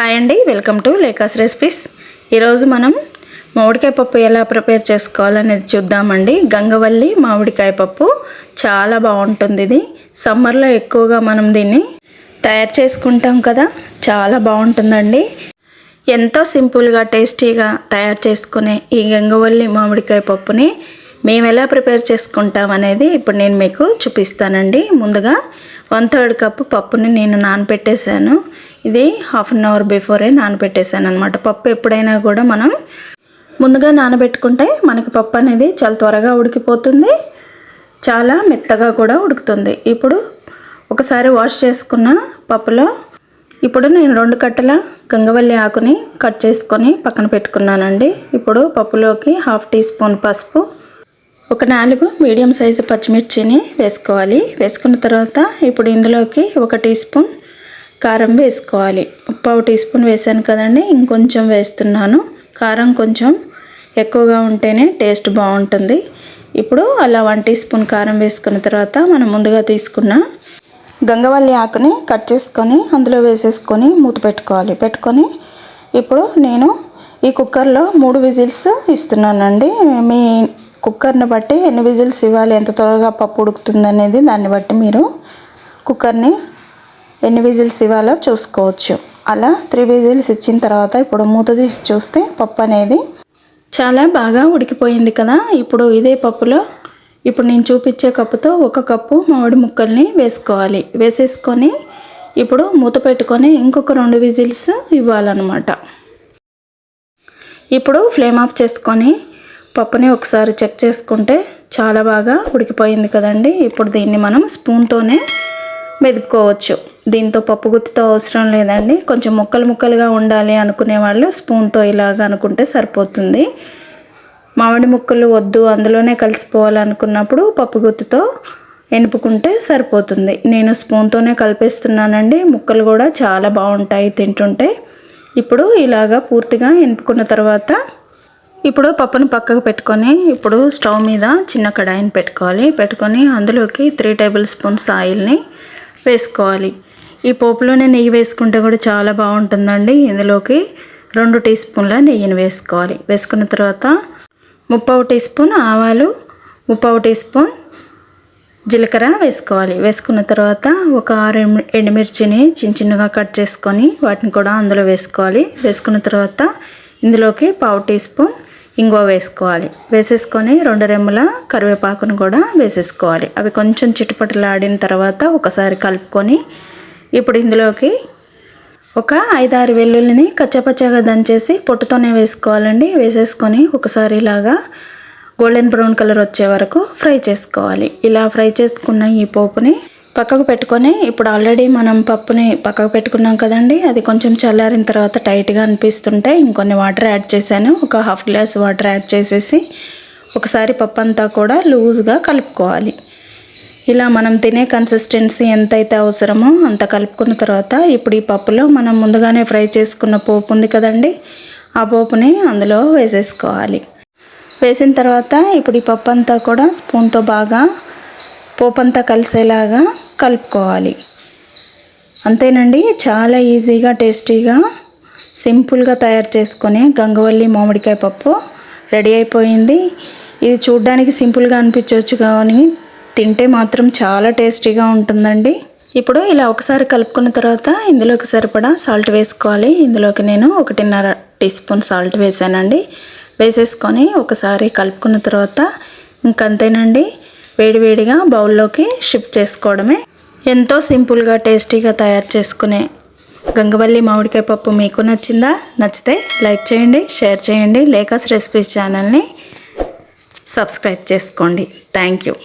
Hi అండి, welcome to లేకాస్ recipes. ఈరోజు మనం మామిడికాయ పప్పు ఎలా ప్రిపేర్ చేసుకోవాలనేది చూద్దామండి. గంగవల్లి మామిడికాయ పప్పు చాలా బాగుంటుంది. ఇది సమ్మర్లో ఎక్కువగా మనం దీన్ని తయారు చేసుకుంటాం కదా, చాలా బాగుంటుందండి. ఎంతో సింపుల్గా టేస్టీగా తయారు చేసుకునే ఈ గంగవల్లి మామిడికాయ పప్పుని మేము ఎలా ప్రిపేర్ చేసుకుంటాం అనేది ఇప్పుడు నేను మీకు చూపిస్తానండి. ముందుగా 1/3 కప్పు పప్పుని నేను నానబెట్టేశాను. ఇది హాఫ్ అన్ అవర్ బిఫోరే నానబెట్టేశాను అనమాట. పప్పు ఎప్పుడైనా కూడా మనం ముందుగా నానబెట్టుకుంటే మనకి పప్పు అనేది చాలా త్వరగా ఉడికిపోతుంది, చాలా మెత్తగా కూడా ఉడుకుతుంది. ఇప్పుడు ఒకసారి వాష్ చేసుకున్న పప్పులో ఇప్పుడు నేను 2 కట్టల గంగవల్లి ఆకుని కట్ చేసుకొని పక్కన పెట్టుకున్నానండి. ఇప్పుడు పప్పులోకి 1/2 టీ స్పూన్ పసుపు, ఒక 4 మీడియం సైజు పచ్చిమిర్చిని వేసుకోవాలి. వేసుకున్న తర్వాత ఇప్పుడు ఇందులోకి 1 టీ స్పూన్ కారం వేసుకోవాలి. 1/2 టీ స్పూన్ వేసాను కదండి, ఇంకొంచెం వేస్తున్నాను. కారం కొంచెం ఎక్కువగా ఉంటేనే టేస్ట్ బాగుంటుంది. ఇప్పుడు అలా 1 టీ స్పూన్ కారం వేసుకున్న తర్వాత మనం ముందుగా తీసుకున్న గంగవల్లి ఆకుని కట్ చేసుకొని అందులో వేసేసుకొని మూత పెట్టుకోవాలి. పెట్టుకొని ఇప్పుడు నేను ఈ కుక్కర్లో 3 విజిల్స్ ఇస్తున్నానండి. మీ కుక్కర్ని బట్టి ఎన్ని విజిల్స్ ఇవ్వాలి, ఎంత త్వరగా పప్పు ఉడుకుతుంది అనేది దాన్ని బట్టి మీరు కుక్కర్ని ఎన్ని విజిల్స్ ఇవ్వాలో చూసుకోవచ్చు. అలా 3 విజిల్స్ ఇచ్చిన తర్వాత ఇప్పుడు మూత తీసి చూస్తే పప్పు అనేది చాలా బాగా ఉడికిపోయింది కదా. ఇప్పుడు ఇదే పప్పులో ఇప్పుడు నేను చూపించే కప్పుతో 1 కప్పు మామిడి ముక్కల్ని వేసుకోవాలి. వేసేసుకొని ఇప్పుడు మూత పెట్టుకొని ఇంకొక 2 విజిల్స్ ఇవ్వాలన్నమాట. ఇప్పుడు ఫ్లేమ్ ఆఫ్ చేసుకొని పప్పుని ఒకసారి చెక్ చేసుకుంటే చాలా బాగా ఉడికిపోయింది కదండి. ఇప్పుడు దీన్ని మనం స్పూన్తోనే మెదుపుకోవచ్చు. దీంతో పప్పు గుత్తితో అవసరం లేదండి. కొంచెం ముక్కలు ముక్కలుగా ఉండాలి అనుకునే వాళ్ళు స్పూన్తో ఇలాగ అనుకుంటే సరిపోతుంది. మామిడి ముక్కలు వద్దు, అందులోనే కలిసిపోవాలనుకున్నప్పుడు పప్పు గుత్తితో ఎనుపుకుంటే సరిపోతుంది. నేను స్పూన్తోనే కలిపేస్తున్నానండి. ముక్కలు కూడా చాలా బాగుంటాయి తింటుంటే. ఇప్పుడు ఇలాగా పూర్తిగా ఎనుపుకున్న తర్వాత ఇప్పుడు పప్పును పక్కకు పెట్టుకొని ఇప్పుడు స్టవ్ మీద చిన్న కడాయిని పెట్టుకోవాలి. పెట్టుకొని అందులోకి 3 టేబుల్ స్పూన్స్ ఆయిల్ని వేసుకోవాలి. ఈ పోపులోనే నెయ్యి వేసుకుంటే కూడా చాలా బాగుంటుందండి. ఇందులోకి 2 టీ స్పూన్ల నెయ్యిని వేసుకోవాలి. వేసుకున్న తర్వాత 1/2 టీ స్పూన్ ఆవాలు, 1/2 టీ స్పూన్ జీలకర్ర వేసుకోవాలి. వేసుకున్న తర్వాత ఒక 6 ఎండుమిర్చిని చిన్న చిన్నగా కట్ చేసుకొని వాటిని కూడా అందులో వేసుకోవాలి. వేసుకున్న తర్వాత ఇందులోకి 1/2 టీ స్పూన్ ఇంగువ వేసుకోవాలి. వేసేసుకొని 2 రెమ్మల కరివేపాకును కూడా వేసేసుకోవాలి. అవి కొంచెం చిటపటలాడిన తర్వాత ఒకసారి కలుపుకొని ఇప్పుడు ఇందులోకి ఒక 5-6 వెల్లుల్లిని కచ్చపచ్చగా దంచేసి పొట్టుతోనే వేసుకోవాలండి. వేసేసుకొని ఒకసారి ఇలాగా గోల్డెన్ బ్రౌన్ కలర్ వచ్చే వరకు ఫ్రై చేసుకోవాలి. ఇలా ఫ్రై చేసుకున్న ఈ పోపుని పక్కకు పెట్టుకొని ఇప్పుడు ఆల్రెడీ మనం పప్పుని పక్కకు పెట్టుకున్నాం కదండి. అది కొంచెం చల్లారిన తర్వాత టైట్గా అనిపిస్తుంటే ఇంకొన్ని వాటర్ యాడ్ చేశాను. ఒక 1/2 గ్లాస్ వాటర్ యాడ్ చేసేసి ఒకసారి పప్పు అంతా కూడా లూజ్గా కలుపుకోవాలి. ఇలా మనం తినే కన్సిస్టెన్సీ ఎంతైతే అవసరమో అంత కలుపుకున్న తర్వాత ఇప్పుడు ఈ పప్పులో మనం ముందుగానే ఫ్రై చేసుకున్న పోపు ఉంది కదండి, ఆ పోపుని అందులో వేసేసుకోవాలి. వేసిన తర్వాత ఇప్పుడు ఈ పప్పు అంతా కూడా స్పూన్తో బాగా పోపంతా కలిసేలాగా కలుపుకోవాలి. అంతేనండి, చాలా ఈజీగా టేస్టీగా సింపుల్గా తయారు చేసుకునే గంగవల్లి మామిడికాయ పప్పు రెడీ అయిపోయింది. ఇది చూడ్డానికి సింపుల్గా అనిపించవచ్చు కానీ తింటే మాత్రం చాలా టేస్టీగా ఉంటుందండి. ఇప్పుడు ఇలా ఒకసారి కలుపుకున్న తర్వాత ఇందులోకి సరిపడా సాల్ట్ వేసుకోవాలి. ఇందులోకి నేను 1.5 టీ స్పూన్ సాల్ట్ వేసానండి. వేసేసుకొని ఒకసారి కలుపుకున్న తర్వాత ఇంకంతేనండి, వేడివేడిగా బౌల్లోకి షిఫ్ట్ చేసుకోవడమే. ఎంతో సింపుల్గా టేస్టీగా తయారు చేసుకునే గంగవల్లి మామిడికాయ పప్పు మీకు నచ్చిందా? నచ్చితే లైక్ చేయండి, షేర్ చేయండి. లేకాస్ రెసిపీస్ ఛానల్ని సబ్స్క్రైబ్ చేసుకోండి. Thank you.